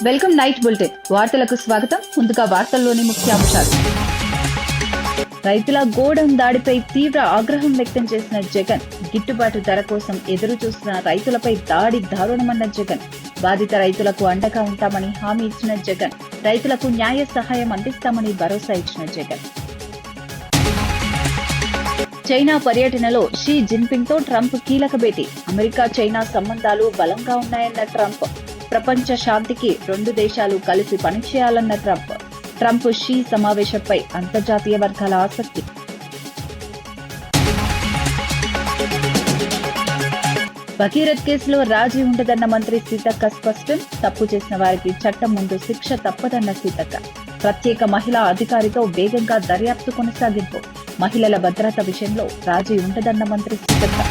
Welcome night bulletin వార్తలకు స్వాగతం. ముందుగా వార్తల్లోని ముఖ్యాంశాలు. రైతుల గోడౌన్ దాడిపై తీవ్ర ఆగ్రహం వ్యక్తం చేసిన జగన్. గిట్టుబాటు ధర కోసం ఎదురు చూస్తున్న రైతులపై దాడి దారుణమన్న జగన్. బాధిత రైతులకు అండగా ఉంటామని హామీ ఇచ్చిన జగన్. రైతులకు న్యాయ సహాయం అందిస్తామని భరోసా ఇచ్చిన జగన్. చైనా పర్యటనలో షీ జిన్పింగ్ తో ట్రంప్ కీలక భేటీ. అమెరికా చైనా సంబంధాలు బలంగా ఉన్నాయన్న ట్రంప్. ప్రపంచ శాంతికి రెండు దేశాలు కలిసి పనిచేయాలన్న ట్రంప్ షీ సమావేశంపై అంతర్జాతీయ వర్గాల ఆసక్తి. భగీరథ్ కేసులో రాజీ ఉండదన్న మంత్రి సీతక్క స్పష్టం. తప్పు చేసిన వారికి చట్టం ముందు శిక్ష తప్పదన్న సీతక్క. ప్రత్యేక మహిళా అధికారితో వేగంగా దర్యాప్తు కొనసాగింపు. మహిళల భద్రత విషయంలో రాజీ ఉండదన్న మంత్రి సీతక్క.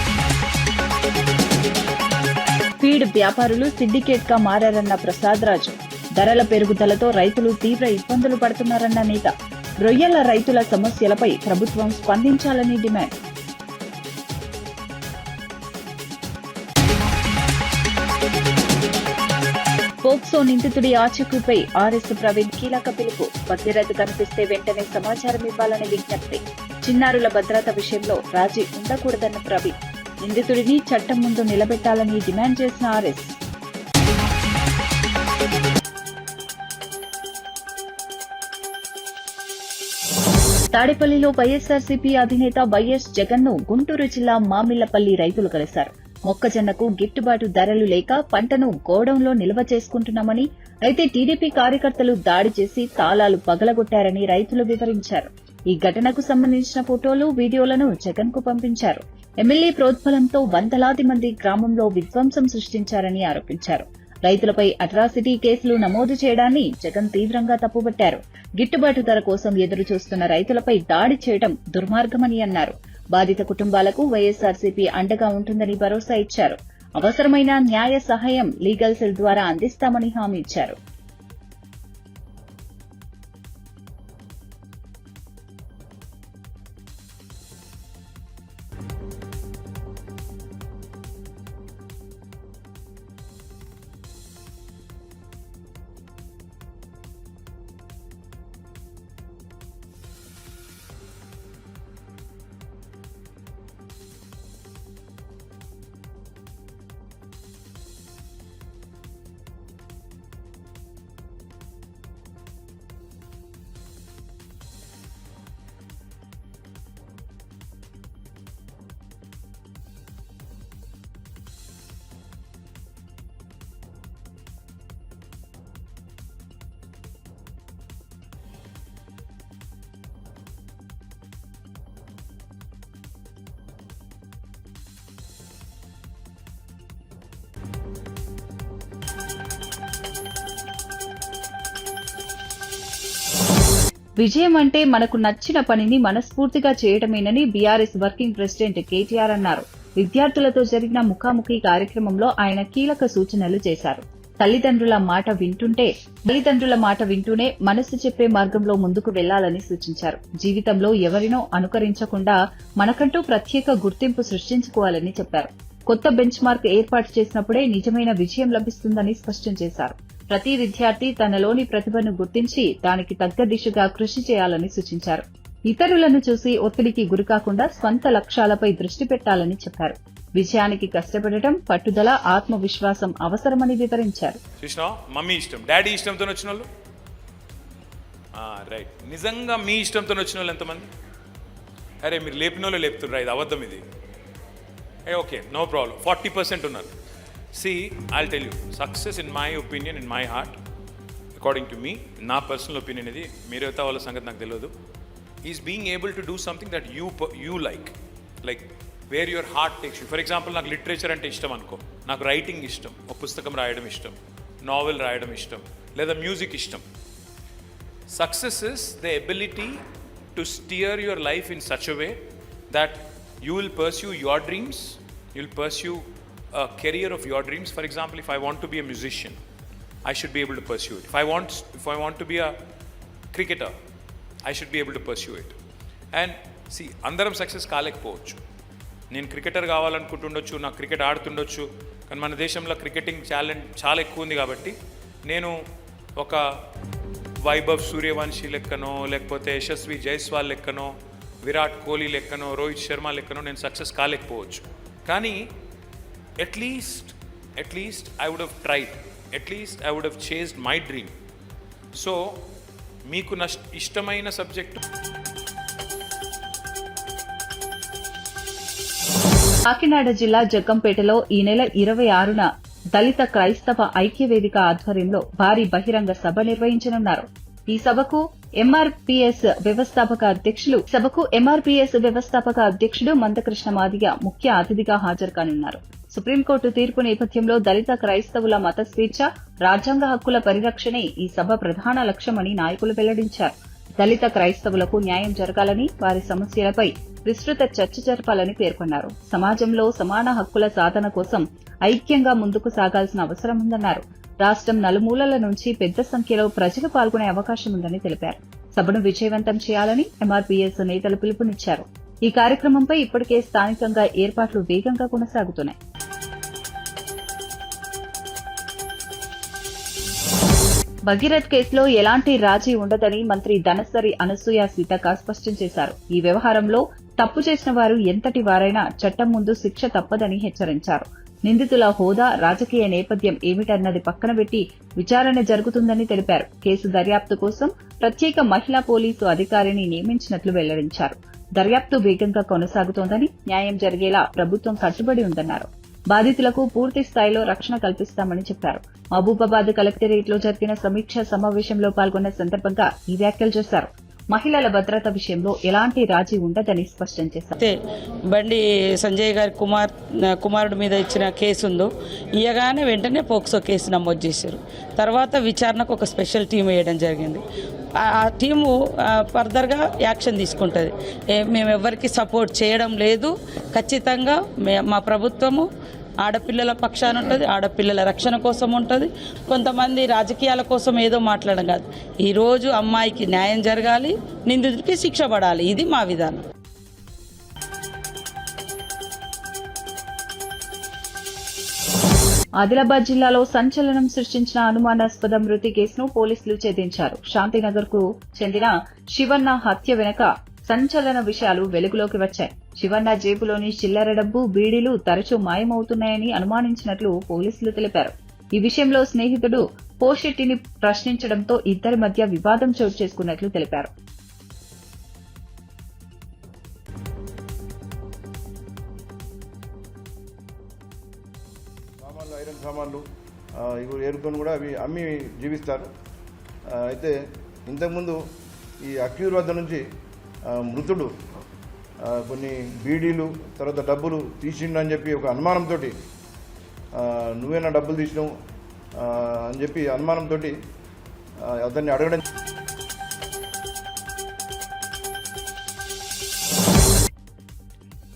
ఫీడ్ వ్యాపారులు సిండికేట్ గా మారారన్న ప్రసాద్ రాజు. ధరల పెరుగుదలతో రైతులు తీవ్ర ఇబ్బందులు పడుతున్నారన్న నేత. రొయ్యల రైతుల సమస్యలపై ప్రభుత్వం స్పందించాలని డిమాండ్. పోక్సో నిందితుడి ఆచూకీపై ఆర్ఎస్ ప్రవీణ్ కీలక పిలుపు. భగీరథ్ కనిపిస్తే వెంటనే సమాచారం ఇవ్వాలని విజ్ఞప్తి. చిన్నారుల భద్రత విషయంలో రాజీ ఉండకూడదన్న ప్రవీణ్. నిందితుడిని చట్టం ముందు నిలబెట్టాలని డిమాండ్ చేసిన ఆర్ఎస్. తాడేపల్లిలో వైఎస్ఆర్సీపీ అధినేత వైఎస్ జగన్ ను గుంటూరు జిల్లా మామిళ్లపల్లి రైతులు కలిశారు. మొక్కజొన్నకు గిట్టుబాటు ధరలు లేక పంటను గోడౌన్లో నిల్వ చేసుకుంటున్నామని, అయితే టీడీపీ కార్యకర్తలు దాడి చేసి తాళాలు పగలగొట్టారని రైతులు వివరించారు. ఈ ఘటనకు సంబంధించిన ఫోటోలు, వీడియోలను జగన్ కు పంపించారు. ఎమ్మెల్యే ప్రోద్బలంతో వందలాది మంది గ్రామంలో విధ్వంసం సృష్టించారని ఆరోపించారు. రైతులపై అట్రాసిటీ కేసులు నమోదు చేయడాన్ని జగన్ తీవ్రంగా తప్పుబట్టారు. గిట్టుబాటు ధర కోసం ఎదురు చూస్తున్న రైతులపై దాడి చేయడం దుర్మార్గమని అన్నారు. బాధిత కుటుంబాలకు వైఎస్ఆర్సీపీ అండగా ఉంటుందని భరోసా ఇచ్చారు. అవసరమైన న్యాయ సహాయం లీగల్ సెల్ ద్వారా అందిస్తామని హామీ ఇచ్చారు. విజయం అంటే మనకు నచ్చిన పనిని మనస్ఫూర్తిగా చేయడమేనని బీఆర్ఎస్ వర్కింగ్ ప్రెసిడెంట్ కేటీఆర్ అన్నారు. విద్యార్థులతో జరిగిన ముఖాముఖి కార్యక్రమంలో ఆయన కీలక సూచనలు చేశారు. తల్లిదండ్రుల మాట వింటూనే మనసు చెప్పే మార్గంలో ముందుకు వెళ్లాలని సూచించారు. జీవితంలో ఎవరినో అనుకరించకుండా మనకంటూ ప్రత్యేక గుర్తింపు సృష్టించుకోవాలని చెప్పారు. కొత్త బెంచ్ మార్క్ ఏర్పాటు చేసినప్పుడే నిజమైన విజయం లభిస్తుందని స్పష్టం చేశారు. ప్రతి విద్యార్థి తనలోని ప్రతిభను గుర్తించి దానికి తగ్గ దిశగా కృషి చేయాలని సూచించారు. ఇతరులను చూసి ఒత్తిడికి గురికాకుండా స్వంత లక్ష్యాలపై దృష్టి పెట్టాలని చెప్పారు. విజయానికి కష్టపడటం, పట్టుదల, ఆత్మవిశ్వాసం అవసరమని వివరించారు. మమ్మీ ఇష్టం, డాడీ ఇష్టంతో వచ్చిన వాళ్ళు రైట్. నిజంగా మీ ఇష్టంతో వచ్చిన వాళ్ళు ఎంతమంది? అరే మీరు లేపిన వాళ్ళు లేపుతున్నారు, ఇది అబద్ధం, ఇది ఓకే, నో ప్రాబ్లం. 40% ఉన్నారు. See, I'll tell you, success in my opinion, in my heart, according to me, నా పర్సనల్ ఒపీనియన్ ఇది, మీరైతే వాళ్ళ సంగతి నాకు తెలియదు, is being able to do something that you like where your heart takes you. For example, నాకు literature అంటే ఇష్టం అనుకో, నాకు రైటింగ్ ఇష్టం, ఒక పుస్తకం రాయడం ఇష్టం, నావెల్ రాయడం ఇష్టం, లేదా మ్యూజిక్ ఇష్టం. Success is the ability to steer your life in such a way that you will pursue your dreams, you will pursue a career of your dreams. For example, if I want to be a musician, I should be able to pursue it. If I want to be a cricketer, I should be able to pursue it. And see, andaram success kalekpochu. నేను cricketer కావాలనుకుంటుండొచ్చు, నాకు cricket ఆడుతుండొచ్చు, కానీ మన దేశంలో cricketing talent చాలా ఎక్కువ ఉంది కాబట్టి నేను ఒక వైభవ్ సూర్యవంశీ లెక్కనో లేకపోతే యశస్వి జైస్వాల్ లెక్కనో విరాట్ కోహ్లీ లెక్కనో రోహిత్ శర్మ లెక్కనో నేను సక్సెస్ కాలేకపోవచ్చు. కానీ at least I would have tried, at least I would have chased my dream. So మీకు ఇష్టమైన సబ్జెక్టు కాకినాడ జిల్లా జగ్గంపేటలో ఈ నెల 26న దళిత క్రైస్తవ ఐక్యవేదిక ఆధ్వర్యంలో భారీ బహిరంగ సభ నిర్వహించనున్నారు. ఈ సభకు ఎంఆర్పీఎస్ వ్యవస్థాపక అధ్యక్షుడు మందకృష్ణ మాదిగ ముఖ్య అతిథిగా హాజరు కానున్నారు. సుప్రీంకోర్టు తీర్పు నేపథ్యంలో దళిత క్రైస్తవుల మత స్వేచ్ఛ, రాజ్యాంగ హక్కుల పరిరక్షణే ఈ సభ ప్రధాన లక్ష్యమని నాయకులు వెల్లడించారు. దళిత క్రైస్తవులకు న్యాయం జరగాలని, వారి సమస్యలపై విస్తృత చర్చ జరపాలని పేర్కొన్నారు. సమాజంలో సమాన హక్కుల సాధన కోసం ఐక్యంగా ముందుకు సాగాల్సిన అవసరం ఉందన్నారు. రాష్ట్రం నలుమూలల నుంచి పెద్ద సంఖ్యలో ప్రజలు పాల్గొనే అవకాశం ఉందని తెలిపారు. సభను విజయవంతం చేయాలని ఎంఆర్పీఎస్ నేతలు పిలుపునిచ్చారు. ఈ కార్యక్రమంపై ఇప్పటికే స్థానికంగా ఏర్పాట్లు వేగంగా కొనసాగుతున్నాయి. భగీరథ్ కేసులో ఎలాంటి రాజీ ఉండదని మంత్రి ధనసరి అనసూయ సీతక్క స్పష్టం చేశారు. ఈ వ్యవహారంలో తప్పు చేసిన వారు ఎంతటి వారైనా చట్టం ముందు శిక్ష తప్పదని హెచ్చరించారు. నిందితుల హోదా, రాజకీయ నేపథ్యం ఏమిటన్నది పక్కన పెట్టి విచారణ జరుగుతుందని తెలిపారు. కేసు దర్యాప్తు కోసం ప్రత్యేక మహిళా పోలీసు అధికారిని నియమించినట్లు వెల్లడించారు. దర్యాప్తు వేగంగా కొనసాగుతోందని, న్యాయం జరిగేలా ప్రభుత్వం కట్టుబడి ఉందన్నారు. బాధితులకు పూర్తి స్థాయిలో రక్షణ కల్పిస్తామని చెప్పారు. మహబూబాబాద్ కలెక్టరేట్లో జరిగిన సమీక్షా సమావేశంలో పాల్గొన్న సందర్భంగా ఈ వ్యాఖ్యలు చేశారు. మహిళల భద్రత విషయంలో ఎలాంటి రాజీ ఉండదని స్పష్టం చేశారు. బండి సంజయ్ గారి కుమారుడి మీద ఇచ్చిన కేసు ఉందో ఇయ్యగానే వెంటనే పోక్సో కేసు నమోదు చేశారు. తర్వాత విచారణకు ఒక స్పెషల్ టీం వేయడం జరిగింది. ఆ టీము ఫర్దర్గా యాక్షన్ తీసుకుంటుంది. మేము ఎవరికి సపోర్ట్ చేయడం లేదు. ఖచ్చితంగా మా ప్రభుత్వము ఆడపిల్లల పక్షాన ఉంటుంది, ఆడపిల్లల రక్షణ కోసం ఉంటుంది. కొంతమంది రాజకీయాల కోసం ఏదో మాట్లాడడం కాదు. ఈరోజు అమ్మాయికి న్యాయం జరగాలి, నిందితుడికి శిక్ష పడాలి. ఇది మా విధానం. ఆదిలాబాద్ జిల్లాలో సంచలనం సృష్టించిన అనుమానాస్పద మృతి కేసును పోలీసులు ఛేదించారు. శాంతినగర్ కు చెందిన శివన్న హత్య వెనుక సంచలన విషయాలు వెలుగులోకి వచ్చాయి. శివన్న జేబులోని చిల్లర డబ్బు, బీడీలు తరచూ మాయమవుతున్నాయని అనుమానించినట్లు పోలీసులు తెలిపారు. ఈ విషయంలో స్నేహితుడు పోషెట్టిని ప్రశ్నించడంతో ఇద్దరి మధ్య వివాదం చోటు చేసుకున్నట్లు తెలిపారు. ఐరన్ సామాన్లు ఏరుకొని కూడా అవి అమ్మి జీవిస్తారు. అయితే ఇంతకుముందు ఈ అక్యూర్ వద్ద నుంచి మృతుడు కొన్ని బీడీలు, తర్వాత డబ్బులు తీసిండని చెప్పి ఒక అనుమానంతో, నువ్వేనా డబ్బులు తీసినావు అని చెప్పి అనుమానంతో అతన్ని అడగడం.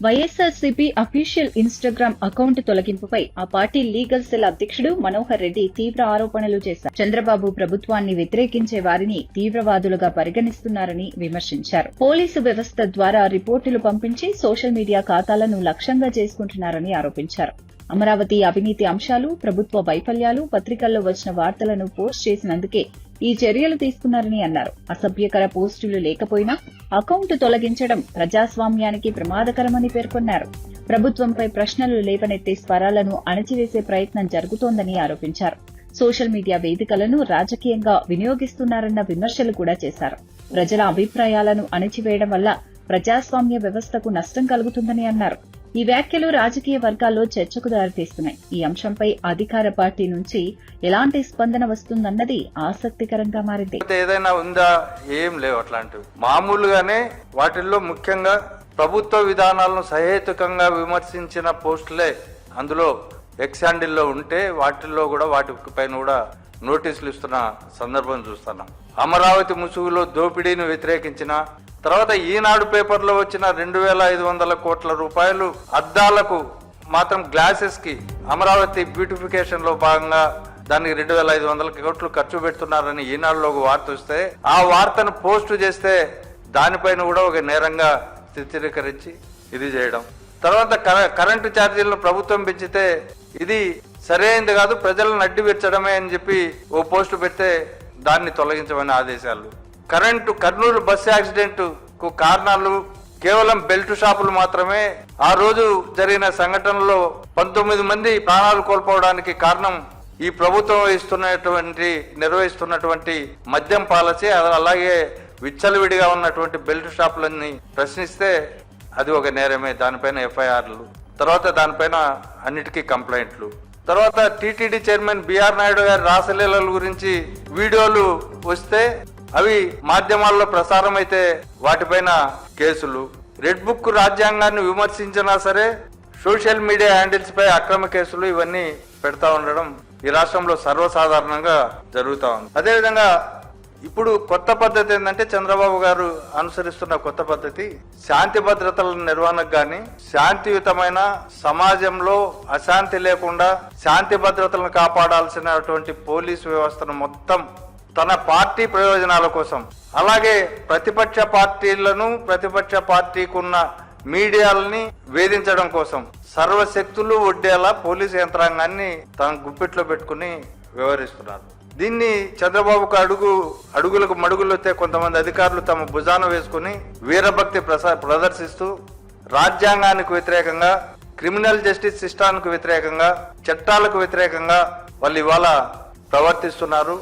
వైఎస్ఆర్సీపీ అఫీషియల్ ఇన్స్టాగ్రామ్ అకౌంట్ తొలగింపుపై ఆ పార్టీ లీగల్ సెల్ అధ్యక్షుడు మనోహర్ రెడ్డి తీవ్ర ఆరోపణలు చేశారు. చంద్రబాబు ప్రభుత్వాన్ని వ్యతిరేకించే వారిని తీవ్రవాదులుగా పరిగణిస్తున్నారని విమర్శించారు. పోలీసు వ్యవస్థ ద్వారా రిపోర్టులు పంపించి సోషల్ మీడియా ఖాతాలను లక్ష్యంగా చేసుకుంటున్నారని ఆరోపించారు. అమరావతి అవినీతి అంశాలు, ప్రభుత్వ వైఫల్యాలు, పత్రికల్లో వచ్చిన వార్తలను పోస్ట్ చేసినందుకే ఈ చర్యలు తీసుకున్నారని అన్నారు. అసభ్యకర పోస్టులు లేకపోయినా అకౌంట్ తొలగించడం ప్రజాస్వామ్యానికి ప్రమాదకరమని పేర్కొన్నారు. ప్రభుత్వంపై ప్రశ్నలు లేవనెత్తే స్వరాలను అణచివేసే ప్రయత్నం జరుగుతోందని ఆరోపించారు. సోషల్ మీడియా వేదికలను రాజకీయంగా వినియోగిస్తున్నారన్న విమర్శలు కూడా చేశారు. ప్రజల అభిప్రాయాలను అణచివేయడం వల్ల ప్రజాస్వామ్య వ్యవస్థకు నష్టం కలుగుతుందని అన్నారు. ఈ వ్యాఖ్యలు రాజకీయ వర్గాల్లో చర్చకు దారితీస్తున్నాయి. ఈ అంశంపై అధికార పార్టీ నుంచి ఎలాంటి స్పందన వస్తుందన్నది ఆసక్తికరంగా మారింది. ఏదైనా ఉందా? ఏం లేవు అట్లాంటివి. మామూలుగానే వాటిల్లో ముఖ్యంగా ప్రభుత్వ విధానాలను సహేతుకంగా విమర్శించిన పోస్టులే అందులో ఎక్స్ హ్యాండిల్లో ఉంటే వాటిల్లో కూడా వాటిపైన కూడా నోటీసులు ఇస్తున్న సందర్భం చూస్తున్నాం. అమరావతి ముసుగులో దోపిడీని వ్యతిరేకించిన తర్వాత ఈనాడు పేపర్లో వచ్చిన 2,500 కోట్ల రూపాయలు అద్దాలకు మాత్రం గ్లాసెస్ కి అమరావతి బ్యూటిఫికేషన్ లో భాగంగా దానికి 2,500 కోట్లు ఖర్చు పెడుతున్నారని ఈనాడులో ఒక వార్త వస్తే ఆ వార్తను పోస్టు చేస్తే దానిపైన కూడా ఒక నేరంగా చిత్రీకరించి ఇది చేయడం. తర్వాత కరెంటు ఛార్జీలను ప్రభుత్వం పెంచితే ఇది సరైనది కాదు, ప్రజలను అడ్డు విర్చడమే అని చెప్పి ఓ పోస్టు పెడితే దాన్ని తొలగించమని ఆదేశాలు. కర్నూలు బస్సు యాక్సిడెంట్ కు కారణాలు కేవలం బెల్ట్ షాపులు మాత్రమే. ఆ రోజు జరిగిన సంఘటనలో 19 మంది ప్రాణాలు కోల్పోవడానికి కారణం ఈ ప్రభుత్వం నిర్వహిస్తున్నటువంటి మద్యం పాలసీ, అలాగే విచ్చలవిడిగా ఉన్నటువంటి బెల్ట్ షాపులన్నీ ప్రశ్నిస్తే అది ఒక నేరమే. దానిపైన ఎఫ్ఐఆర్లు, తర్వాత దానిపైన అన్నిటికీ కంప్లైంట్లు. తర్వాత టీటీడీ చైర్మన్ బిఆర్ నాయుడు గారి రాసలీలల గురించి వీడియోలు వస్తే అవి మాధ్యమాల్లో ప్రసారం అయితే వాటిపైన కేసులు. రెడ్ బుక్ రాజ్యాంగాన్ని విమర్శించినా సరే సోషల్ మీడియా హ్యాండిల్స్ పై అక్రమ కేసులు ఇవన్నీ పెడతా ఉండడం ఈ రాష్ట్రంలో సర్వసాధారణంగా జరుగుతా ఉంది. అదేవిధంగా ఇప్పుడు కొత్త పద్ధతి ఏంటంటే చంద్రబాబు గారు అనుసరిస్తున్న కొత్త పద్ధతి శాంతి భద్రతల నిర్వహణకు గాని, శాంతియుతమైన సమాజంలో అశాంతి లేకుండా శాంతి భద్రతలను కాపాడాల్సినటువంటి పోలీసు వ్యవస్థను మొత్తం తన పార్టీ ప్రయోజనాల కోసం, అలాగే ప్రతిపక్ష పార్టీకున్న మీడియాలని వేధించడం కోసం సర్వశక్తులు ఒడ్డేలా పోలీసు యంత్రాంగాన్ని తన గుప్పిట్లో పెట్టుకుని వ్యవహరిస్తున్నారు. దీన్ని చంద్రబాబుకు అడుగులకు మడుగులొత్తే కొంతమంది అధికారులు తమ భుజాన వేసుకుని వీరభక్తి ప్రదర్శిస్తూ రాజ్యాంగానికి వ్యతిరేకంగా, క్రిమినల్ జస్టిస్ సిస్టానికి వ్యతిరేకంగా, చట్టాలకు వ్యతిరేకంగా వాళ్ళు ఇవాళ ప్రవర్తిస్తున్నారు.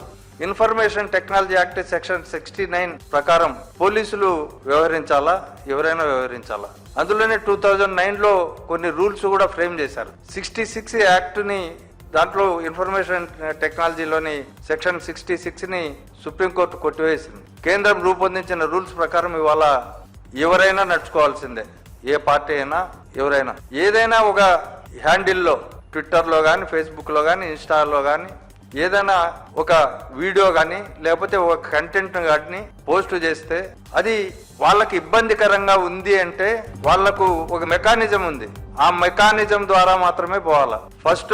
ఇన్ఫర్మేషన్ టెక్నాలజీ యాక్ట్ సెక్షన్ 69 ప్రకారం పోలీసులు వ్యవహరించాలా, ఎవరైనా వ్యవహరించాలా. అందులోనే 2009లో కొన్ని రూల్స్ కూడా ఫ్రేమ్ చేశారు. 66 యాక్ట్ ని, దాంట్లో ఇన్ఫర్మేషన్ టెక్నాలజీలోని సెక్షన్ 66 ని సుప్రీంకోర్టు కొట్టివేసింది. కేంద్రం రూపొందించిన రూల్స్ ప్రకారం ఇవాళ ఎవరైనా నడుచుకోవాల్సిందే, ఏ పార్టీ అయినా, ఎవరైనా. ఏదైనా ఒక హ్యాండిల్లో, ట్విట్టర్లో కానీ, ఫేస్బుక్లో కానీ, ఇన్స్టాలో కానీ ఏదైనా ఒక వీడియో కానీ లేకపోతే ఒక కంటెంట్ కానీ పోస్ట్ చేస్తే అది వాళ్ళకి ఇబ్బందికరంగా ఉంది అంటే వాళ్లకు ఒక మెకానిజం ఉంది. ఆ మెకానిజం ద్వారా మాత్రమే పోవాలా. ఫస్ట్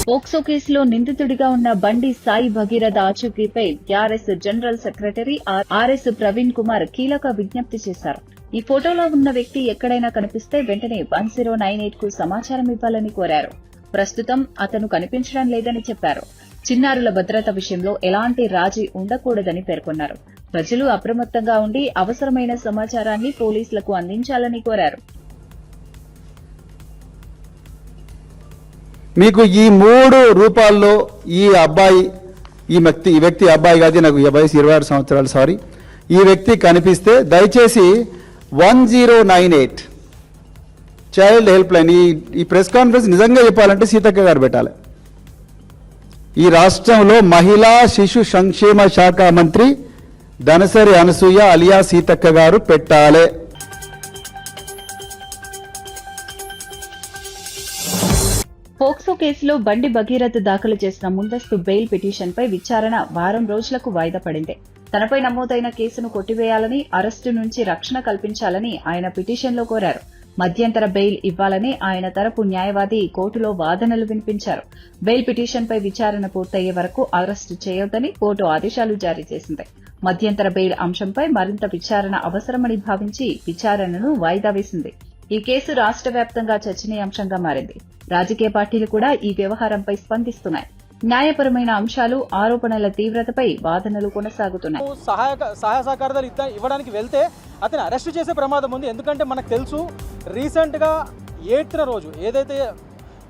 పోక్సో కేసులో నిందితుడిగా ఉన్న బండి సాయి భగీరథ ఆచూకీపై TRS general secretary R S Praveen Kumar కీలక విజ్ఞప్తి చేశారు. ఈ ఫోటోలో ఉన్న వ్యక్తి ఎక్కడైనా కనిపిస్తే వెంటనే 1098 కు సమాచారం ఇవ్వాలని కోరారు. ప్రస్తుతం అతను కనిపించడం లేదని చెప్పారు. చిన్నారుల భద్రత విషయంలో ఎలాంటి రాజీ ఉండకూడదని పేర్కొన్నారు. ప్రజలు అప్రమత్తంగా ఉండి అవసరమైన సమాచారాన్ని పోలీసులకు అందించాలని కోరారు. మీకు ఈ 3 రూపాల్లో ఈ వ్యక్తి అబ్బాయి కాదు, నాకు వయసు 26 సంవత్సరాలు, సారీ, ఈ వ్యక్తి కనిపిస్తే దయచేసి 1098 చైల్డ్ హెల్ప్ లైన్, ఈ ప్రెస్ కాన్ఫరెన్స్ నిజంగా చెప్పాలంటే సీతక్క గారు పెట్టాలి. ఈ రాష్ట్రంలో మహిళా శిశు సంక్షేమ శాఖ మంత్రి దనసరి అనసూయ అలియా సీతక్క గారు పెట్టాలి. పోక్సో కేసులో బండి భగీరథ్ దాఖలు చేసిన ముందస్తు బెయిల్ పిటిషన్పై విచారణ వారం రోజులకు వాయిదా పడింది. తనపై నమోదైన కేసును కొట్టివేయాలని, అరెస్టు నుంచి రక్షణ కల్పించాలని ఆయన పిటిషన్లో కోరారు. మధ్యంతర బెయిల్ ఇవ్వాలని ఆయన తరపు న్యాయవాది కోర్టులో వాదనలు వినిపించారు. బెయిల్ పిటిషన్పై విచారణ పూర్తయ్యే వరకు అరెస్టు చేయొద్దని కోర్టు ఆదేశాలు జారీ చేసింది. మధ్యంతర బెయిల్ అంశంపై మరింత విచారణ అవసరమని భావించి విచారణను వాయిదా వేసింది. ఈ కేసు రాష్ట్ర వ్యాప్తంగా చర్చనీయాంశంగా మారింది. రాజకీయ పార్టీలు కూడా ఈ వ్యవహారంపై స్పందిస్తున్నాయి. న్యాయపరమైన అంశాలు, ఆరోపణల తీవ్రతపై వాదనలు కొనసాగుతున్నాయి. సహాయ సహకారాలు ఇవ్వడానికి వెళ్తే అతను అరెస్ట్ చేసే ప్రమాదం ఉంది. ఎందుకంటే మనకు తెలుసు రీసెంట్గా 8th రోజు ఏదైతే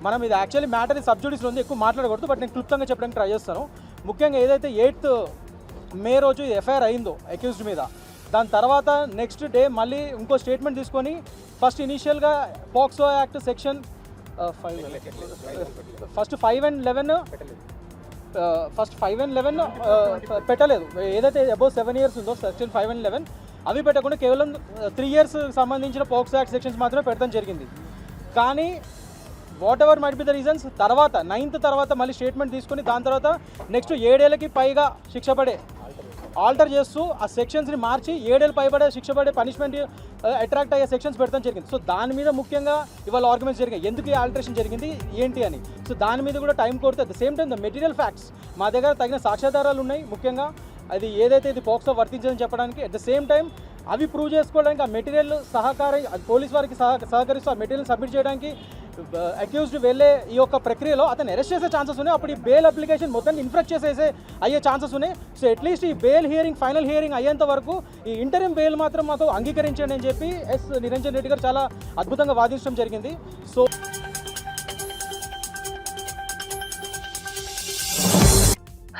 మనం ఇది యాక్చువల్లీ మ్యాటర్ సబ్జుడిస్లో ఉంది, ఎక్కువ మాట్లాడకూడదు, బట్ నేను క్లుప్తంగా చెప్పడానికి ట్రై చేస్తాను. ముఖ్యంగా ఏదైతే 8th మే రోజు ఎఫ్ఐఆర్ అయిందో అక్యూజ్డ్ మీద, దాని తర్వాత నెక్స్ట్ డే మళ్ళీ ఇంకో స్టేట్మెంట్ తీసుకొని ఫస్ట్ ఇనీషియల్గా పోక్సో యాక్ట్ సెక్షన్ 5 and 11 పెట్టలేదు. ఏదైతే అబౌవ్ 7 years ఉందో సెక్షన్ 5 and 11 అవి పెట్టకుండా కేవలం 3 years సంబంధించిన పోక్సో యాక్ట్ సెక్షన్స్ మాత్రమే పెట్టడం జరిగింది. కానీ what ever might be the reasons, తర్వాత 9th తర్వాత మళ్ళీ స్టేట్మెంట్ తీసుకుని దాని తర్వాత నెక్స్ట్ 7 ఏళ్ళకి పైగా శిక్ష పడే ఆల్టర్ చేస్తూ ఆ సెక్షన్స్ని మార్చి 7 ఏళ్ళు పైబడే శిక్ష పడే పనిష్మెంట్ అట్రాక్ట్ అయ్యే సెక్షన్స్ పెట్టడం జరిగింది. సో దాని మీద ముఖ్యంగా ఇవాళ ఆర్గ్యుమెంట్స్ జరిగాయి, ఎందుకు ఈ ఆల్టరేషన్ జరిగింది ఏంటి అని. సో దాని మీద కూడా టైం కోరితే at the same time the material facts మా దగ్గర తగిన సాక్ష్యాధారాలు ఉన్నాయి. ముఖ్యంగా అది ఏదైతే ఇది పోక్సో వర్తించదని చెప్పడానికి అట్ ద సేమ్ టైం అవి ప్రూవ్ చేసుకోవడానికి ఆ మెటీరియల్ పోలీస్ వారికి సహకరిస్తూ ఆ మెటీరియల్ సబ్మిట్ చేయడానికి అక్యూజ్డ్ వెళ్ళే ఈ యొక్క ప్రక్రియలో అతను అరెస్ట్ చేసే ఛాన్సెస్ ఉన్నాయి. అప్పుడు ఈ బెయిల్ అప్లికేషన్ మొత్తం ఇన్ఫ్రాక్ట్ అయ్యే ఛాన్సెస్ ఉన్నాయి. సో అట్లీస్ట్ ఈ బెయిల్ హియరింగ్ ఫైనల్ హియరింగ్ అయ్యేంత వరకు ఈ ఇంటరిమ్ బెయిల్ మాత్రం మాకు అంగీకరించండి అని చెప్పి నిరంజన్ రెడ్డి గారు చాలా అద్భుతంగా వాదించడం జరిగింది. సో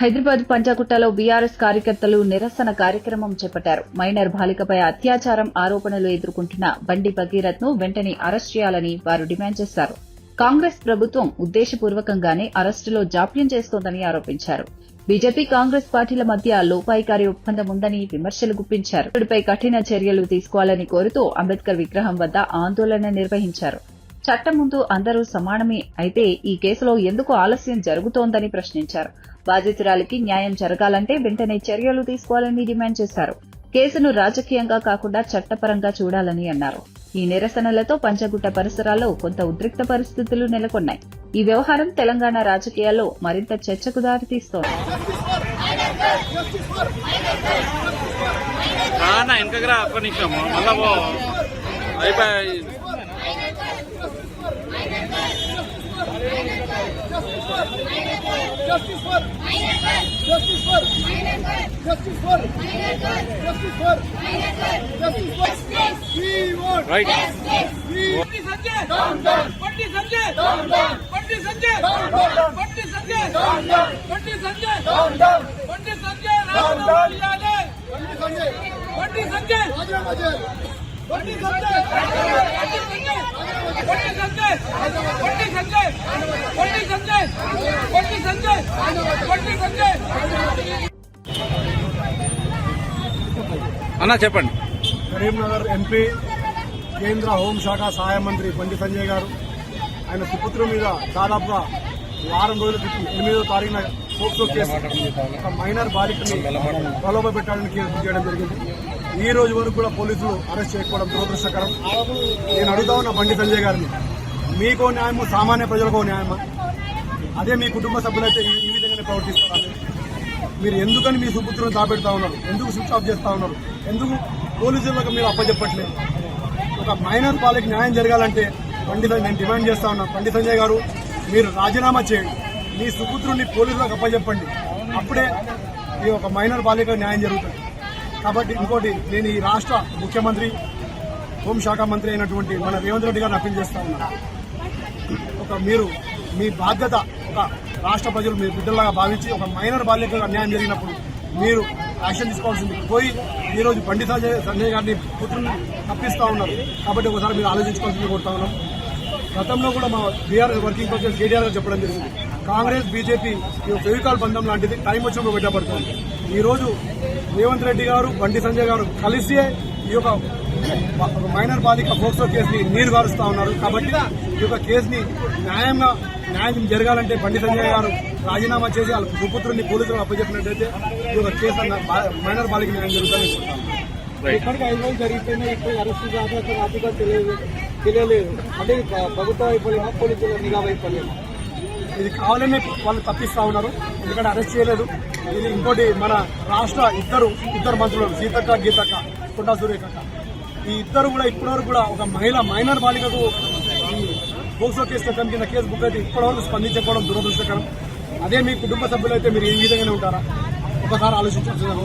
హైదరాబాద్ పంజాగుట్టలో బీఆర్ఎస్ కార్యకర్తలు నిరసన కార్యక్రమం చేపట్టారు. మైనర్ బాలికపై అత్యాచారం ఆరోపణలు ఎదుర్కొంటున్న బండి భగీరథ్ ను వెంటనే అరెస్ట్ చేయాలని వారు డిమాండ్ చేశారు. కాంగ్రెస్ ప్రభుత్వం ఉద్దేశపూర్వకంగానే అరెస్టులో జాప్యం చేస్తోందని ఆరోపించారు. బీజేపీ కాంగ్రెస్ పార్టీల మధ్య లోపాయికారి ఒప్పందం ఉందని విమర్శలు గుప్పించారు. వీటిపై కఠిన చర్యలు తీసుకోవాలని కోరుతూ అంబేద్కర్ విగ్రహం వద్ద ఆందోళన నిర్వహించారు. చట్టం ముందు అందరూ సమానమే, అయితే ఈ కేసులో ఎందుకు ఆలస్యం జరుగుతోందని ప్రశ్నించారు. బాధితురాలికి న్యాయం జరగాలంటే వెంటనే చర్యలు తీసుకోవాలని డిమాండ్ చేశారు. కేసును రాజకీయంగా కాకుండా చట్టపరంగా చూడాలని అన్నారు. ఈ నిరసనలతో పంజాగుట్ట పరిసరాల్లో కొంత ఉద్రిక్త పరిస్థితులు నెలకొన్నాయి. ఈ వ్యవహారం తెలంగాణ రాజకీయాల్లో మరింత చర్చకు దారితీస్తోంది. అన్నా చెప్పండి. కరీంనగర్ ఎంపీ కేంద్ర హోంశాఖ సహాయ మంత్రి బండి సంజయ్ గారు ఆయన సుపుత్రుల మీద దాదాపుగా వారం రోజుల క్రితం 8వ తారీఖున పోక్సో కేసు ఒక మైనర్ బాలికని ప్రలోభ పెట్టాలని కేసు చేయడం జరిగింది. ఈ రోజు వరకు కూడా పోలీసులు అరెస్ట్ చేయకపోవడం దురదృష్టకరం. నేను అడుగుతా ఉన్న బండి సంజయ్ గారిని, మీకో న్యాయమో సామాన్య ప్రజలకో న్యాయమా? అదే మీ కుటుంబ సభ్యులైతే ఈ విధంగానే ప్రవర్తిస్తారు. మీరు ఎందుకని మీ సుపుత్రులను దాపెడతా ఉన్నారు? ఎందుకు స్విచ్ ఆఫ్ చేస్తా ఉన్నారు? ఎందుకు పోలీసులకు మీరు అప్పచెప్పట్లేదు? ఒక మైనర్ బాలిక న్యాయం జరగాలంటే నేను డిమాండ్ చేస్తా ఉన్నాను, బండి సంజయ్ గారు మీరు రాజీనామా చేయండి, మీ సుపుత్రుని పోలీసులకు అప్పచెప్పండి, అప్పుడే ఈ ఒక మైనర్ బాలిక న్యాయం జరుగుతుంది. కాబట్టి ఇంకోటి, నేను ఈ రాష్ట్ర ముఖ్యమంత్రి హోంశాఖ మంత్రి అయినటువంటి మన రేవంత్ రెడ్డి గారిని అప్పీల్ చేస్తా ఉన్నాను. మీరు మీ బాధ్యత ఒక రాష్ట్ర ప్రజలు మీ బిడ్డలాగా భావించి ఒక మైనర్ బాలికకు అన్యాయం జరిగినప్పుడు మీరు యాక్షన్ తీసుకోవాల్సింది పోయి ఈరోజు బండి సంజయ్ గారిని పుత్రుని తప్పిస్తా ఉన్నారు. కాబట్టి ఒకసారి మీరు ఆలోచించుకోవాల్సింది కోరుతా ఉన్నాం. గతంలో కూడా మా బీఆర్ఎస్ వర్కింగ్ ప్రెసిడెంట్ కేటీఆర్ గారు చెప్పడం జరిగింది, కాంగ్రెస్ బీజేపీ ఫెవికాల్ బంధం లాంటిది, టైం వచ్చినప్పుడు బయటపడుతుంది. ఈరోజు రేవంత్ రెడ్డి గారు బండి సంజయ్ గారు కలిసి ఈ యొక్క మైనర్ బాలిక పోక్సో కేసుని నీరు గారుస్తా ఉన్నారు. కాబట్టి ఈ యొక్క కేసుని న్యాయం జరగాలంటే బండి సంజయ్ గారు రాజీనామా చేసి వాళ్ళ సుపుత్రుని పోలీసులకు అప్పచెప్పినట్టయితే ఈ యొక్క కేసు మైనర్ బాలిక న్యాయం జరుగుతుందని ఇప్పటికీ 5 రోజులు జరిగితేనే ఇప్పుడు అరెస్ట్ రాజకీయ తెలియలేదు. అంటే ప్రభుత్వ వైఫల్యమా, పోలీసుల నిఘా వైఫల్యమా? ఇది కావాలనే వాళ్ళు తప్పిస్తా ఉన్నారు, ఎందుకంటే అరెస్ట్ చేయలేదు. ఇది ఇంకోటి, మన రాష్ట్ర ఇద్దరు మంత్రులు సీతక్క గీతక్క కొండా సూర్యకక్క, ఈ ఇద్దరు కూడా ఇప్పటివరకు కూడా ఒక మైనర్ బాలికకు ఈ పోక్సో కేసు చట్టం కింద కేసు బుక్ అయితే ఇప్పటివరకు స్పందించకపోవడం దురదృష్టకరం. అదే మీ కుటుంబ సభ్యులైతే మీరు ఈ విధంగానే ఉంటారా? ఒకసారి ఆలోచించాల్సింది.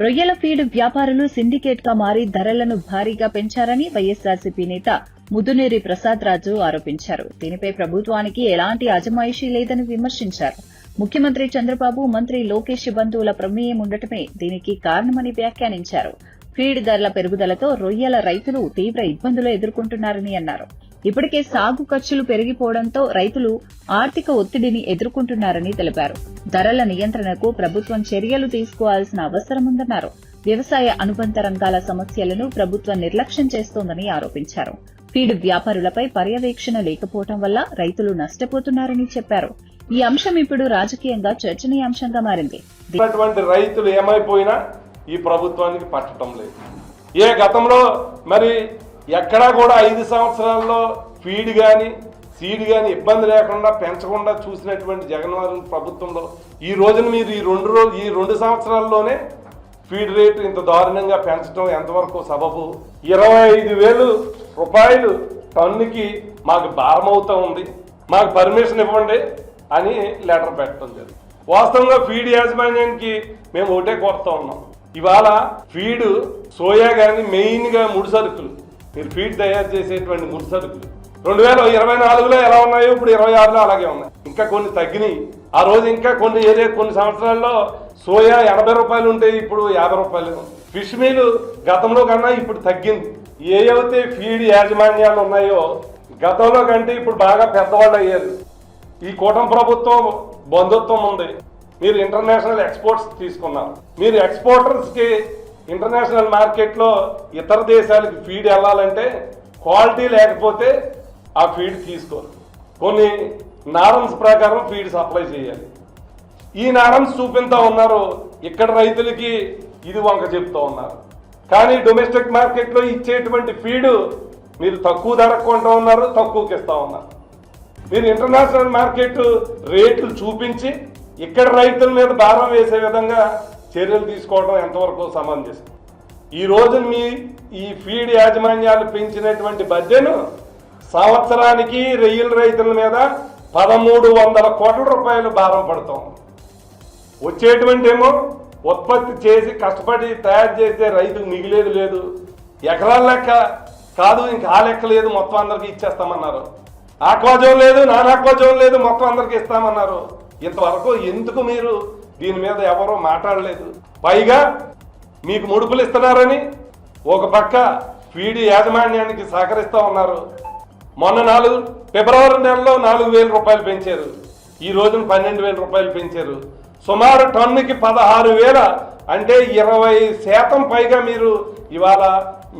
రొయ్యల ఫీడ్ వ్యాపారులు సిండికేట్ గా మారి ధరలను భారీగా పెంచారని వైఎస్సార్సీపీ నేత ముదునేరి ప్రసాద్ రాజు ఆరోపించారు. దీనిపై ప్రభుత్వానికి ఎలాంటి అజమాయిషీ లేదని విమర్శించారు. ముఖ్యమంత్రి చంద్రబాబు, మంత్రి లోకేష్ బంధువుల ప్రమేయం ఉండటమే దీనికి కారణమని వ్యాఖ్యానించారు. ఫీడ్ ధరల పెరుగుదలతో రొయ్యల రైతులు తీవ్ర ఇబ్బందులు ఎదుర్కొంటున్నారని అన్నారు. ఇప్పటికే సాగు ఖర్చులు పెరిగిపోవడంతో రైతులు ఆర్థిక ఒత్తిడిని ఎదుర్కొంటున్నారని తెలిపారు. ధరల నియంత్రణకు ప్రభుత్వం చర్యలు తీసుకోవాల్సిన అవసరముందన్నారు. వ్యవసాయ అనుబంధ రంగాల సమస్యలను ప్రభుత్వం నిర్లక్ష్యం చేస్తోందని ఆరోపించారు. ఫీడ్ వ్యాపారులపై పర్యవేక్షణ లేకపోవడం వల్ల రైతులు నష్టపోతున్నారని చెప్పారు. ఈ అంశం ఇప్పుడు రాజకీయంగా చర్చనీయాంశంగా మారింది. రైతులు ఏమైపోయినా ఈ ప్రభుత్వానికి పట్టడం లేదు. గతంలో మరి ఎక్కడా కూడా 5 సంవత్సరాల్లో ఫీడ్ కానీ సీడ్ కానీ ఇబ్బంది లేకుండా పెంచకుండా చూసినటువంటి జగన్మోహన్ ప్రభుత్వంలో ఈ రోజున మీరు ఈ రెండు సంవత్సరాల్లోనే ఫీడ్ రేటు ఇంత దారుణంగా పెంచడం ఎంతవరకు సబబు? 25,000 రూపాయలు టన్నుకి మాకు భారం అవుతూ ఉంది, మాకు పర్మిషన్ ఇవ్వండి అని లెటర్ పెట్టడం జరిగింది. వాస్తవంగా ఫీడ్ యాజమాన్యానికి మేము ఒకటే కోరుతా ఉన్నాం. ఇవాళ ఫీడ్ సోయా కానీ మెయిన్గా ముడి సరుకులు, మీరు ఫీడ్ తయారు చేసేటువంటి ముడి సరుకులు 2024లో ఎలా ఉన్నాయో ఇప్పుడు 26లో అలాగే ఉన్నాయి. ఇంకా కొన్ని తగ్గినాయి. ఆ రోజు ఇంకా కొన్ని సంవత్సరాల్లో సోయా 80 రూపాయలు ఉంటే ఇప్పుడు 50 రూపాయలు. ఫిష్ మీల్ గతంలో కన్నా ఇప్పుడు తగ్గింది. ఏవైతే ఫీడ్ యాజమాన్యాలు ఉన్నాయో గతంలో కంటే ఇప్పుడు బాగా పెద్దవాళ్ళు అయ్యారు. ఈ కూటమి ప్రభుత్వం బంధుత్వం ఉంది. మీరు ఇంటర్నేషనల్ ఎక్స్పోర్ట్స్ తీసుకున్నారు. మీరు ఎక్స్పోర్టర్స్కి ఇంటర్నేషనల్ మార్కెట్లో ఇతర దేశాలకు ఫీడ్ వెళ్ళాలంటే క్వాలిటీ లేకపోతే ఆ ఫీడ్ తీసుకోరు. కొన్ని నారమ్స్ ప్రకారం ఫీడ్ సప్లై చేయాలి. ఈ నారమ్స్ చూపిస్తూ ఉన్నారు, ఇక్కడ రైతులకి ఇది వంక చెప్తూ ఉన్నారు. కానీ డొమెస్టిక్ మార్కెట్లో ఇచ్చేటువంటి ఫీడు మీరు తక్కువ ధరకు కొంటూ ఉన్నారు, తక్కువకి ఇస్తూ ఉన్నారు. మీరు ఇంటర్నేషనల్ మార్కెట్ రేట్లు చూపించి ఇక్కడ రైతుల మీద భారం వేసే విధంగా చర్యలు తీసుకోవడం ఎంతవరకు సమంజసం? ఈ రోజు ఈ ఫీడ్ యాజమాన్యాలు పెంచినటువంటి బడ్జెట్ సంవత్సరానికి రొయ్యల రైతుల మీద 1,300 కోట్ల రూపాయలు భారం పడతాం. వచ్చేటువంటి ఏమో ఉత్పత్తి చేసి కష్టపడి తయారు చేసే రైతుకు మిగిలేదు లేదు. ఎకరాల లెక్క కాదు, ఇంకా ఆ లెక్క లేదు, మొత్తం అందరికి ఇచ్చేస్తామన్నారు. ఆక్వాజోన్ లేదు, నాన్ ఆక్వాజోన్ లేదు, మొత్తం అందరికి ఇస్తామన్నారు. ఇంతవరకు ఎందుకు మీరు దీని మీద ఎవరో మాట్లాడలేదు? పైగా మీకు ముడుపులు ఇస్తున్నారని ఒక పక్క ఫీడ్ యాజమాన్యానికి సహకరిస్తూ ఉన్నారు. మొన్న ఫిబ్రవరి నెలలో 4,000 రూపాయలు పెంచారు, ఈ రోజున 12,000 రూపాయలు పెంచారు. సుమారు టన్నుకి 16,000, అంటే 20% పైగా మీరు ఇవాళ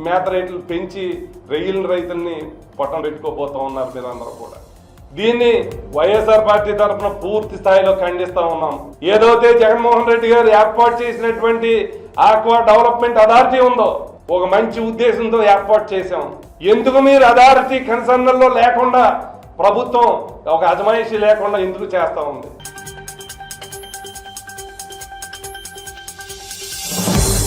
మేత రేట్లు పెంచి రొయ్యల రైతుల్ని పొట్టం పెట్టుకోబోతూ ఉన్నారు మీరందరూ కూడా. దీన్ని వైఎస్ఆర్ పార్టీ తరఫున పూర్తి స్థాయిలో ఖండిస్తా ఉన్నాం. ఏదైతే జగన్మోహన్ రెడ్డి గారు ఏర్పాటు చేసినటువంటి ఆక్వా డెవలప్మెంట్ అథారిటీ ఉందో, ఒక మంచి ఉద్దేశంతో ఏర్పాటు చేశాం. ఎందుకు మీరు అథారిటీ కన్సర్న్లో లేకుండా, ప్రభుత్వం ఒక అజమాయిషీ లేకుండా ఎందుకు చేస్తా ఉంది?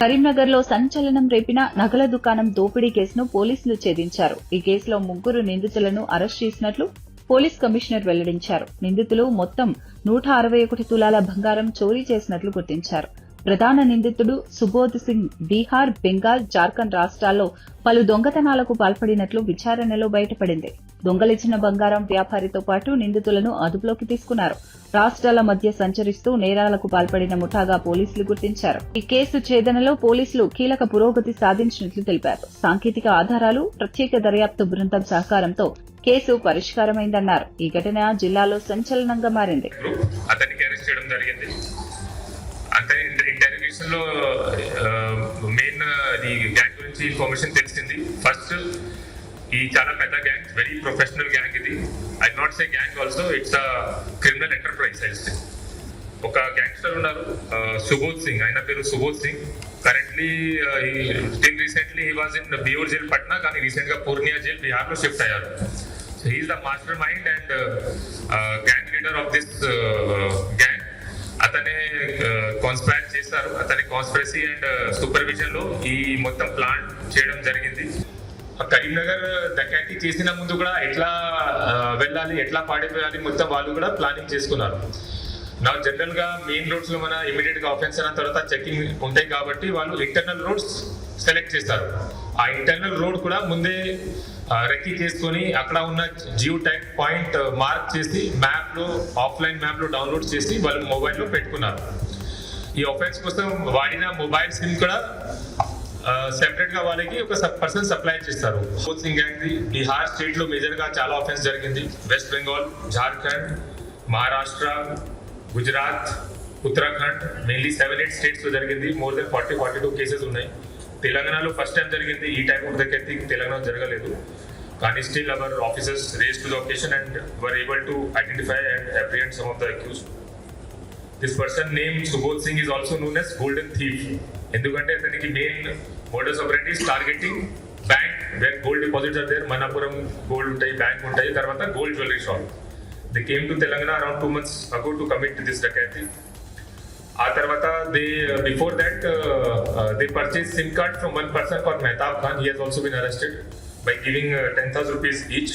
కరీంనగర్ లో సంచలనం రేపిన నగల దుకాణం దోపిడీ కేసును పోలీసులు ఛేదించారు. ఈ కేసులో 3 నిందితులను అరెస్ట్ చేసినట్లు పోలీస్ కమిషనర్ వెల్లడించారు. నిందితులు మొత్తం 161 తులాల బంగారం చోరీ చేసినట్లు గుర్తించారు. ప్రధాన నిందితుడు సుబోధ్ సింగ్ బీహార్, బెంగాల్, జార్ఖండ్ రాష్ట్రాల్లో పలు దొంగతనాలకు పాల్పడినట్లు విచారణలో బయటపడింది. దొంగలించిన బంగారం వ్యాపారితో పాటు నిందితులను అదుపులోకి తీసుకున్నారు. రాష్ట్రాల మధ్య సంచరిస్తూ నేరాలకు పాల్పడిన ముఠాగా పోలీసులు గుర్తించారు. ఈ కేసు ఛేదనలో పోలీసులు కీలక పురోగతి సాధించినట్లు తెలిపారు. సాంకేతిక ఆధారాలు, ప్రత్యేక దర్యాప్తు బృందం సహకారంతో కేసు పరిష్కారమైందన్నారు. ఈ ఘటన జిల్లాలో సంచలనంగా మారింది. అతనికి అరెస్ట్ చేయడం జరిగింది. అతని ఇంటర్వ్యూషన్ లో మెయిన్ ఈ గ్యాంగ్ గురించి ఇన్ఫర్మేషన్ తెలిసింది. ఫస్ట్ ఈ చాలా పెద్ద గ్యాంగ్, వెరీ ప్రొఫెషనల్ గ్యాంగ్ ఇది. I not say gang also, it's a criminal enterprise. ఒక గ్యాంగ్స్టర్ ఉన్నారు సుబోధ్ సింగ్, ఆయన పేరు Subodh Singh. Currently still recently he was in Beur jail Patna, కానీ రీసెంట్ గా పూర్ణియా జైల్ బిహార్ లో షిఫ్ట్ అయ్యారు. So he is the mastermind and gang leader of this gang. అతనే conspire చేస్తారు. అతని కాన్స్పిరసీ అండ్ సూపర్విజన్ లో ఈ మొత్తం ప్లాన్ చేయడం జరిగింది. కరీంనగర్ డకాటీ చేసిన ముందు కూడా ఎట్లా వెళ్ళాలి, ఎట్లా పాడిపోయాలి, మొత్తం వాళ్ళు కూడా ప్లానింగ్ చేసుకున్నారు. నా జనరల్ గా మెయిన్ రోడ్స్ లో మన ఇమీడియట్ గా ఆఫెన్స్ అయిన తర్వాత చెకింగ్ ఉంటాయి కాబట్టి వాళ్ళు ఇంటర్నల్ రోడ్స్ సెలెక్ట్ చేస్తారు. ఆ ఇంటర్నల్ రోడ్ కూడా ముందే రెక్కి చేసుకొని అక్కడ ఉన్న జియో ట్యాగ్ పాయింట్ మార్క్ చేసి మ్యాప్ లో, ఆఫ్లైన్ మ్యాప్ లో డౌన్లోడ్ చేసి వాళ్ళు మొబైల్లో పెట్టుకున్నారు. ఈ ఆఫెన్స్ కోసం వాడిన మొబైల్ సిమ్ కూడా సెపరేట్ గా వాళ్ళకి ఒక పర్సన్ సప్లై చేస్తారు. సుబోధ్ సింగ్ గ్యాంగ్ బీహార్ స్టేట్ లో మేజర్ గా చాలా ఆఫెన్స్ జరిగింది. West Bengal, Jharkhand, Maharashtra, Gujarat, Uttarakhand, mainly 7-8 states లో జరిగింది. మోర్ దెన్ 42 కేసెస్ ఉన్నాయి. తెలంగాణలో ఫస్ట్ టైం జరిగింది. ఈ టైప్ ఆఫ్ డకాటీ తెలంగాణ జరగలేదు. కానీ still our officers rose to the occasion and were able to identify and apprehend some of the accused. This person name Subodh Singh is also known as golden thief. ఎందుకంటే అతనికి main modus operandi targeting bank where gold deposit deposits are there. Manapuram gold untai, bank untai, tarvata gold jewelry shop. They came to Telangana around 2 months ago to commit this dakati. ఆ తర్వాత before that they purchased SIM card from one person called Mehtab Khan. He has also been arrested by giving 10,000 rupees each.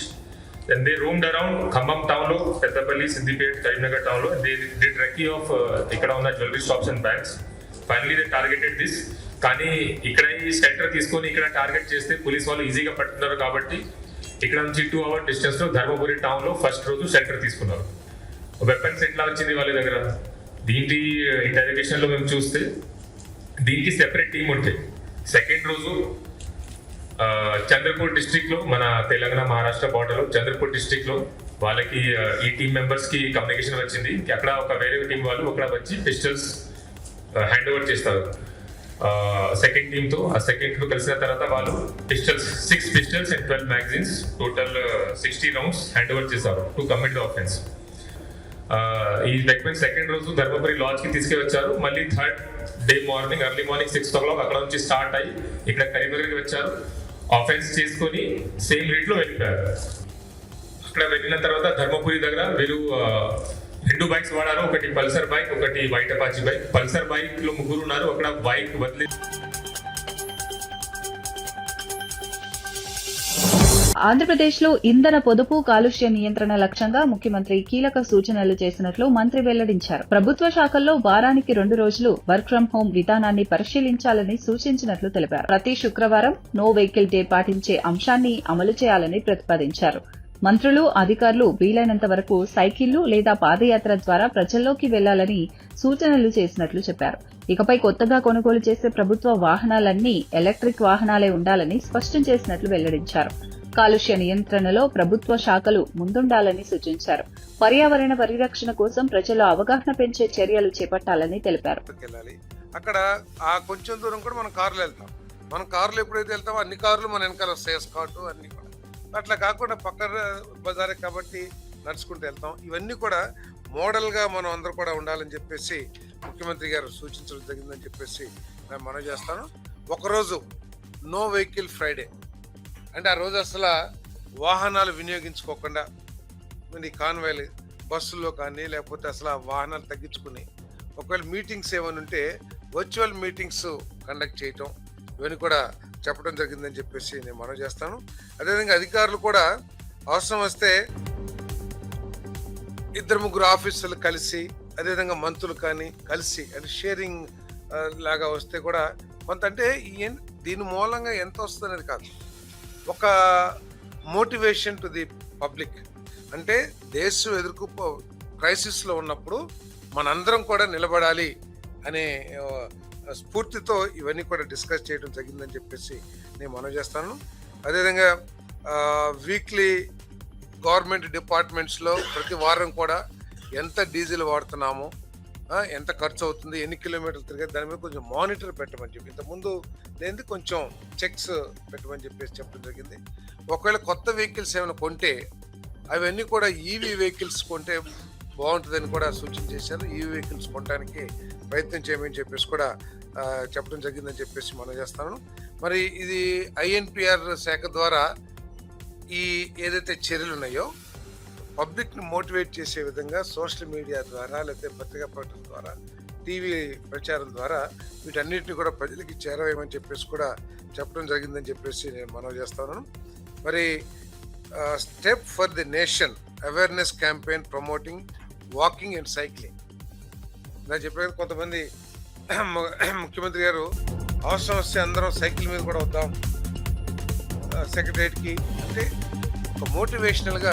Then they roamed around Khambam town lo, Pettapalli, Siddipet, Karimnagar town lo, and they did recce of ikkada unna jewelry shops and banks. Finally they targeted this. కానీ ఇక్కడ ఈ shelter తీసుకొని ఇక్కడ target చేస్తే police వాళ్ళు ఈజీగా పట్టుకున్నారు కాబట్టి ఇక్కడ నుంచి 2 hour డిస్టెన్స్ లో ధర్మపురి టౌన్ లో ఫస్ట్ రోజు షెల్టర్ తీసుకున్నారు. వెపన్స్ ఎట్లా వచ్చింది వాళ్ళ దగ్గర? దీంటి ఇంటర్రోగేషన్ లో మేము చూస్తే దీనికి సెపరేట్ టీం ఉంటాయి. సెకండ్ రోజు చంద్రపూర్ డిస్ట్రిక్ట్ లో, మన తెలంగాణ మహారాష్ట్ర బార్డర్ లో చంద్రపూర్ డిస్ట్రిక్ట్ లో వాళ్ళకి ఈ టీం మెంబర్స్ కి కమ్యూనికేషన్ వచ్చింది. అక్కడ ఒక వేరే టీం వాళ్ళు అక్కడ వచ్చి పిస్టల్స్ హ్యాండ్ ఓవర్ చేస్తారు సెకండ్ టీమ్ తో. ఆ సెకండ్ టీమ్ కలిసిన తర్వాత వాళ్ళు pistols 6 pistols and 12 magazines total 60 rounds hand over చేశారు టు కమిట్ ద ఆఫెన్స్. ఈ వెపన్ సెకండ్ రోజు ధర్మపురి లాడ్జ్ కి తీసుకెళ్ళొచ్చారు. మళ్ళీ third day morning early morning 6 o'clock అక్కడ నుంచి స్టార్ట్ అయ్యి ఇక్కడ కరీంనగర్కి వచ్చారు. ఆఫెన్స్ చేసుకొని సేమ్ రేట్ లో వెళ్ళిపోయారు. అక్కడ వెళ్ళిన తర్వాత ధర్మపురి దగ్గర వీరు 2 బైక్స్ వాడారు. ఒకటి పల్సర్ బైక్, ఒకటి white Apache bike. Pulsar bike లో 3 ఉన్నారు. అక్కడ బైక్ వదిలి ఆంధ్రప్రదేశ్లో ఇంధన పొదుపు, కాలుష్య నియంత్రణ లక్ష్యంగా ముఖ్యమంత్రి కీలక సూచనలు చేసినట్లు మంత్రి వెల్లడించారు. ప్రభుత్వ శాఖల్లో వారానికి 2 రోజులు వర్క్ ఫ్రం హోం విధానాన్ని పరిశీలించాలని సూచించినట్లు తెలిపారు. ప్రతి శుక్రవారం నో వెహికల్ డే పాటించే అంశాన్ని అమలు చేయాలని ప్రతిపాదించారు. మంత్రులు, అధికారులు వీలైనంత వరకు సైకిళ్లు లేదా పాదయాత్ర ద్వారా ప్రజల్లోకి వెళ్లాలని సూచనలు చేసినట్లు చెప్పారు. ఇకపై కొత్తగా కొనుగోలు చేసే ప్రభుత్వ వాహనాలన్నీ ఎలక్ట్రిక్ వాహనాలే ఉండాలని స్పష్టం చేసినట్లు వెల్లడించారు. కాలుష్య నియంత్రణలో ప్రభుత్వ శాఖలు ముందుండాలని సూచించారు. పర్యావరణ పరిరక్షణ కోసం ప్రజల్లో అవగాహన పెంచే చర్యలు చేపట్టాలని తెలిపారు. అక్కడ ఆ కొంచెం దూరం కూడా మనం కార్లు వెళ్తాం. మనం కార్లు ఎప్పుడైతే వెళ్తామో అన్ని కార్లు మన వెనకాల వస్తాయి, స్కాట్ అన్ని కూడా. అట్లా కాకుండా పక్కన బజారే కాబట్టి నడుచుకుంటూ వెళ్తాం. ఇవన్నీ కూడా మోడల్గా మనం అందరూ కూడా ఉండాలని చెప్పేసి ముఖ్యమంత్రి గారు సూచించడం జరిగిందని చెప్పేసి నేను మనవి చేస్తాను. ఒకరోజు నో వెహికల్ ఫ్రైడే అంటే ఆ రోజు అసలు వాహనాలు వినియోగించుకోకుండా ఈ కాన్వాయ్లు బస్సుల్లో కానీ లేకపోతే అసలు వాహనాలు తగ్గించుకుని ఒకవేళ మీటింగ్స్ ఏమైనా ఉంటే వర్చువల్ మీటింగ్స్ కండక్ట్ చేయటం ఇవన్నీ కూడా చెప్పడం జరిగిందని చెప్పేసి నేను మనవి చేస్తాను. అదేవిధంగా అధికారులు కూడా అవసరం వస్తే 2-3 ఆఫీసులు కలిసి, అదేవిధంగా మంత్రులు కానీ కలిసి అంటే షేరింగ్ లాగా వస్తే కూడా కొంత అంటే దీని మూలంగా ఎంత వస్తుంది అనేది కాదు, ఒక మోటివేషన్ టు ది పబ్లిక్. అంటే దేశం ఎదుర్కొ క్రైసిస్లో ఉన్నప్పుడు మనందరం కూడా నిలబడాలి అనే స్ఫూర్తితో ఇవన్నీ కూడా డిస్కస్ చేయడం జరిగిందని చెప్పేసి నేను మనవి చేస్తాను. అదేవిధంగా వీక్లీ గవర్నమెంట్ డిపార్ట్మెంట్స్లో ప్రతి వారం కూడా ఎంత డీజిల్ వాడుతున్నామో, ఎంత ఖర్చు అవుతుంది, ఎన్ని కిలోమీటర్లు తిరిగే దాని మీద కొంచెం మానిటర్ పెట్టమని చెప్పి ఇంతకుముందు లేని కొంచెం చెక్స్ పెట్టమని చెప్పేసి చెప్పడం జరిగింది. ఒకవేళ కొత్త వెహికల్స్ ఏమైనా కొంటే అవన్నీ కూడా ఈవీ వెహికల్స్ కొంటే బాగుంటుందని కూడా సూచన చేశారు. ఈవీ వెహికల్స్ కొనడానికి ప్రయత్నం చేయమని చెప్పేసి కూడా చెప్పడం జరిగిందని చెప్పేసి మనం చేస్తాను. మరి ఇది INPR శాఖ ద్వారా ఈ ఏదైతే చర్యలు ఉన్నాయో పబ్లిక్ని మోటివేట్ చేసే విధంగా సోషల్ మీడియా ద్వారా లేకపోతే పత్రికా ప్రకటన ద్వారా, టీవీ ప్రచారం ద్వారా వీటన్నిటిని కూడా ప్రజలకి చేరవేయమని చెప్పేసి కూడా చెప్పడం జరిగిందని చెప్పేసి నేను మనవి చేస్తాను. మరి step for the nation awareness campaign promoting walking and cycling. నేను చెప్పేది కొంతమంది ముఖ్యమంత్రి గారు అవసరం వస్తే అందరం సైకిల్ మీద కూడా వద్దాం సెక్రటరియట్కి అంటే ఒక మోటివేషనల్గా